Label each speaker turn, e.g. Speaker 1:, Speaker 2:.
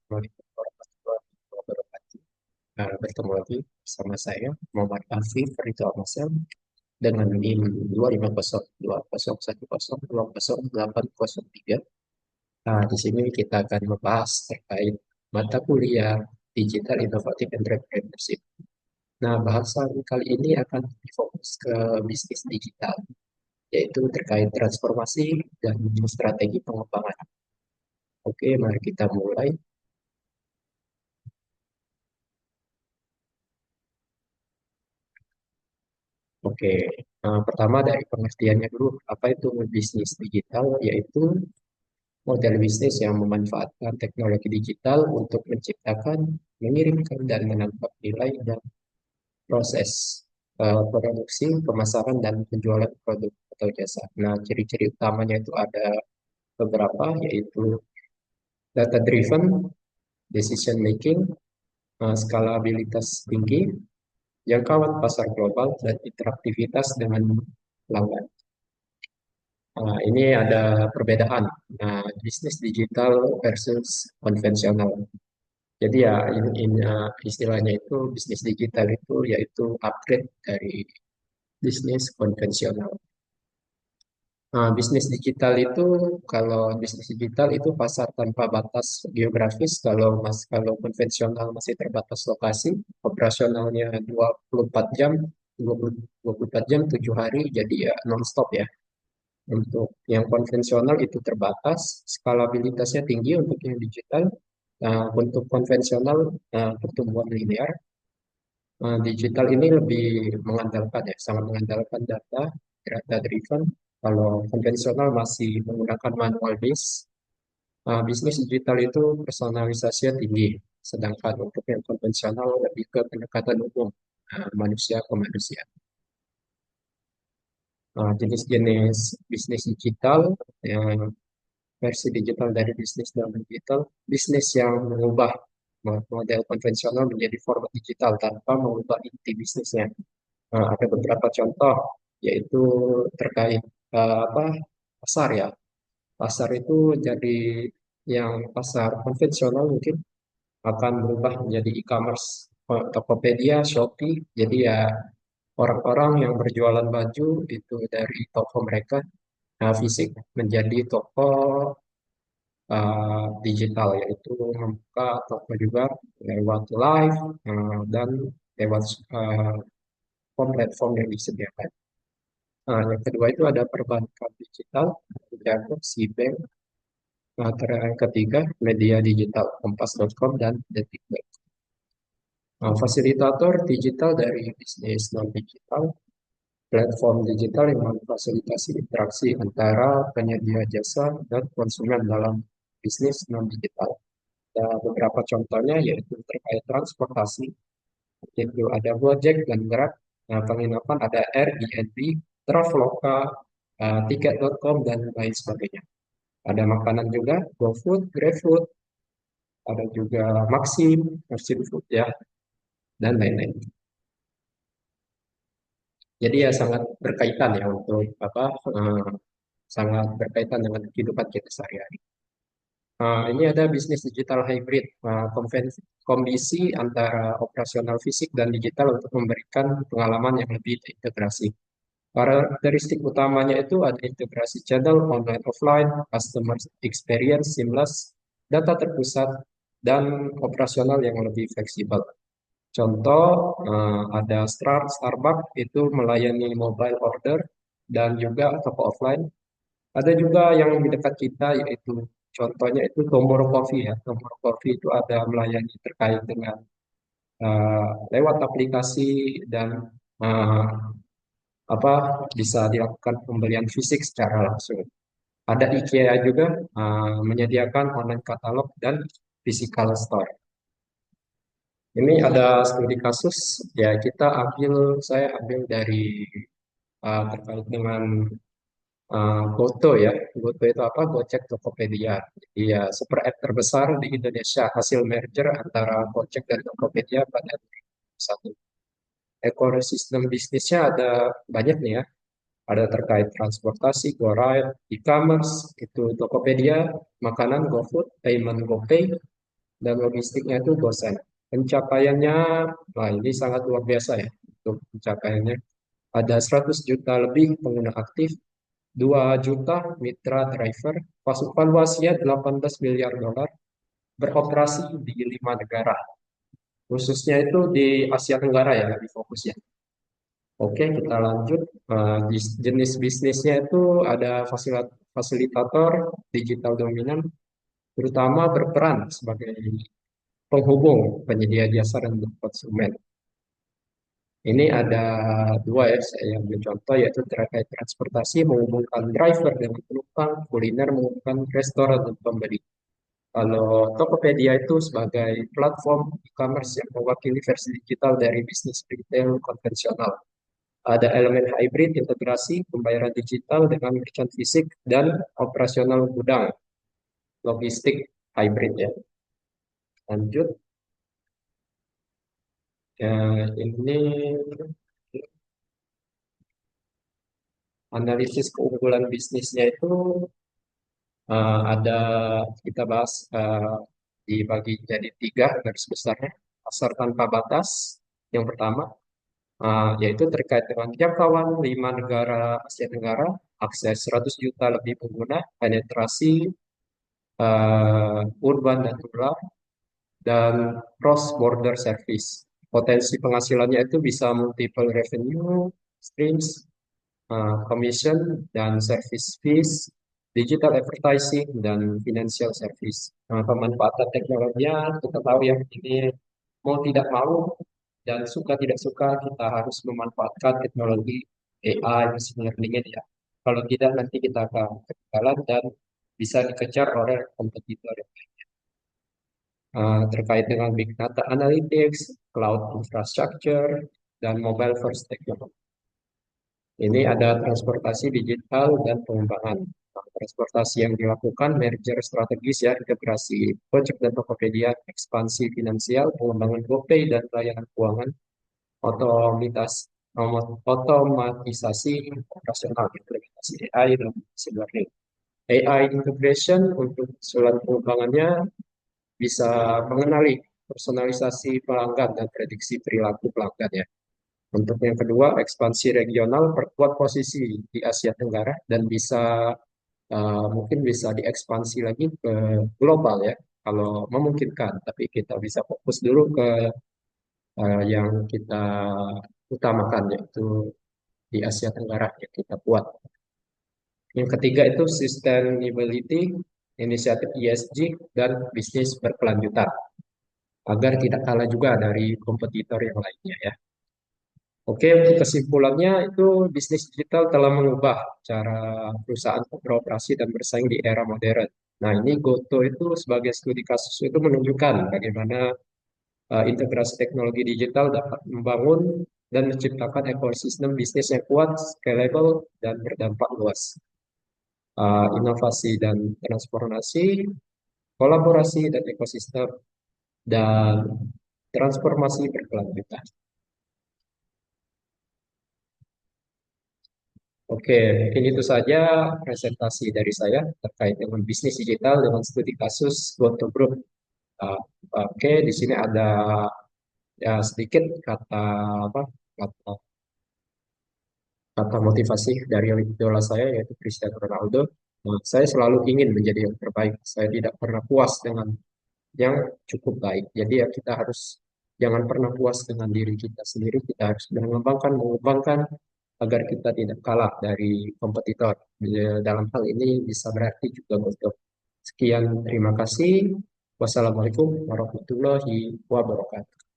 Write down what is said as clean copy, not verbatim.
Speaker 1: Warahmatullahi wabarakatuh. Bertemu lagi bersama saya Muhammad Afif Ridho Masam dengan NIM 2502011102083. Di sini kita akan membahas terkait mata kuliah Digital Innovative Entrepreneurship. Nah, bahasan kali ini akan difokus ke bisnis digital, yaitu terkait transformasi dan strategi pengembangan. Oke, mari kita mulai. Oke, pertama dari pengertiannya dulu, apa itu bisnis digital? Yaitu model bisnis yang memanfaatkan teknologi digital untuk menciptakan, mengirimkan, dan menangkap nilai dan proses produksi, pemasaran, dan penjualan produk atau jasa. Nah, ciri-ciri utamanya itu ada beberapa, yaitu data driven, decision making, skalabilitas tinggi, jangkauan pasar global, dan interaktivitas dengan pelanggan. Ini ada perbedaan bisnis digital versus konvensional. Jadi ya istilahnya itu bisnis digital itu yaitu upgrade dari bisnis konvensional. Bisnis digital itu kalau bisnis digital itu pasar tanpa batas geografis. Kalau konvensional masih terbatas lokasi, operasionalnya 24 jam, 24 jam 7 hari, jadi ya non-stop ya. Untuk yang konvensional itu terbatas, skalabilitasnya tinggi untuk yang digital. Untuk konvensional pertumbuhan linear. Digital ini lebih mengandalkan ya, sangat mengandalkan data driven. Kalau konvensional masih menggunakan manual base, bisnis digital itu personalisasinya tinggi. Sedangkan untuk yang konvensional lebih ke pendekatan umum, manusia ke manusia. Jenis-jenis bisnis digital yang versi digital dari bisnis dan digital, bisnis yang mengubah model konvensional menjadi format digital tanpa mengubah inti bisnisnya. Ada beberapa contoh, yaitu terkait apa pasar ya. Pasar itu jadi yang pasar konvensional mungkin akan berubah menjadi e-commerce, Tokopedia, Shopee. Jadi ya orang-orang yang berjualan baju itu dari toko mereka fisik menjadi toko digital, yaitu membuka toko juga lewat live dan lewat uh, platform yang disediakan. Yang kedua itu ada perbankan digital, Jago, Cbank. Yang ketiga media digital, Kompas.com dan Detik.com. Fasilitator digital dari bisnis non digital, platform digital yang memfasilitasi interaksi antara penyedia jasa dan konsumen dalam bisnis non digital. Beberapa contohnya yaitu terkait transportasi, itu ada Gojek dan Grab. Penginapan ada Airbnb, Traveloka, Tiket.com, dan lain sebagainya. Ada makanan juga, GoFood, GrabFood, ada juga Maxim, Maxim Food ya, dan lain-lain. Jadi ya sangat berkaitan ya untuk apa, sangat berkaitan dengan kehidupan kita sehari-hari. Ini ada bisnis digital hybrid, kombisi antara operasional fisik dan digital untuk memberikan pengalaman yang lebih terintegrasi. Karakteristik utamanya itu ada integrasi channel online offline, customer experience seamless, data terpusat, dan operasional yang lebih fleksibel. Contoh ada Starbucks itu melayani mobile order dan juga toko offline. Ada juga yang di dekat kita yaitu contohnya itu Tomorrow Coffee ya. Tomorrow Coffee itu ada melayani terkait dengan lewat aplikasi dan uh, apa bisa dilakukan pembelian fisik secara langsung. Ada IKEA juga menyediakan online katalog dan physical store. Ini ada studi kasus ya saya ambil dari terkait dengan Goto ya. Goto itu apa? Gojek Tokopedia. Jadi ya super app terbesar di Indonesia hasil merger antara Gojek dan Tokopedia pada 2021. Ekosistem bisnisnya ada banyak nih ya. Ada terkait transportasi, GoRide, e-commerce, itu Tokopedia, makanan GoFood, payment GoPay, dan logistiknya itu Gosen. Pencapaiannya, nah ini sangat luar biasa ya untuk pencapaiannya. Ada 100 juta lebih pengguna aktif, 2 juta mitra driver, valuasinya 18 miliar dolar, beroperasi di 5 negara. Khususnya itu di Asia Tenggara ya, lebih fokusnya. Oke, kita lanjut. Jenis bisnisnya itu ada fasilitator digital dominan, terutama berperan sebagai penghubung penyedia jasa dan konsumen. Ini ada dua ya, saya ambil contoh yaitu terkait transportasi menghubungkan driver dengan penumpang, kuliner menghubungkan restoran dan pembeli. Kalau Tokopedia itu sebagai platform e-commerce yang mewakili versi digital dari bisnis retail konvensional. Ada elemen hybrid integrasi pembayaran digital dengan merchant fisik dan operasional gudang logistik hybrid ya. Lanjut, ya, ini analisis keunggulan bisnisnya itu ada kita bahas dibagi jadi tiga garis besarnya. Pasar tanpa batas yang pertama, yaitu terkait dengan jangkauan 5 negara Asia Tenggara, akses 100 juta lebih pengguna, penetrasi urban dan rural, dan cross border service. Potensi penghasilannya itu bisa multiple revenue streams, commission dan service fees, digital advertising dan financial service. Pemanfaatan teknologinya kita tahu ya ini mau tidak mau dan suka tidak suka kita harus memanfaatkan teknologi AI, machine learning ini ya. Kalau tidak nanti kita akan ketinggalan dan bisa dikejar oleh kompetitor ya. Terkait dengan big data analytics, cloud infrastructure, dan mobile first technology. Ini ada transportasi digital dan pengembangan. Transportasi yang dilakukan, merger strategis ya, integrasi Gojek dan Tokopedia, ekspansi finansial, pengembangan GoPay dan layanan keuangan, otomitas, otomatisasi operasional, implementasi AI dan machine learning. AI integration untuk usulan pengembangannya bisa mengenali personalisasi pelanggan dan prediksi perilaku pelanggan ya. Untuk yang kedua, ekspansi regional, perkuat posisi di Asia Tenggara dan bisa mungkin bisa diekspansi lagi ke global ya, kalau memungkinkan. Tapi kita bisa fokus dulu ke yang kita utamakan yaitu di Asia Tenggara yang kita buat. Yang ketiga itu sustainability, inisiatif ESG dan bisnis berkelanjutan agar tidak kalah juga dari kompetitor yang lainnya ya. Oke, untuk kesimpulannya itu bisnis digital telah mengubah cara perusahaan beroperasi dan bersaing di era modern. Nah, ini Goto itu sebagai studi kasus itu menunjukkan bagaimana integrasi teknologi digital dapat membangun dan menciptakan ekosistem bisnis yang kuat, scalable, dan berdampak luas. Inovasi dan transformasi, kolaborasi dan ekosistem, dan transformasi berkelanjutan. Oke, mungkin itu saja presentasi dari saya terkait dengan bisnis digital dengan studi kasus Goto Group. Uh, Oke, di sini ada ya sedikit kata apa kata, kata motivasi dari idola saya yaitu Cristiano Ronaldo. Saya selalu ingin menjadi yang terbaik. Saya tidak pernah puas dengan yang cukup baik. Jadi ya kita harus jangan pernah puas dengan diri kita sendiri. Kita harus mengembangkan agar kita tidak kalah dari kompetitor. Dalam hal ini bisa berarti juga untuk sekian. Terima kasih. Wassalamualaikum warahmatullahi wabarakatuh.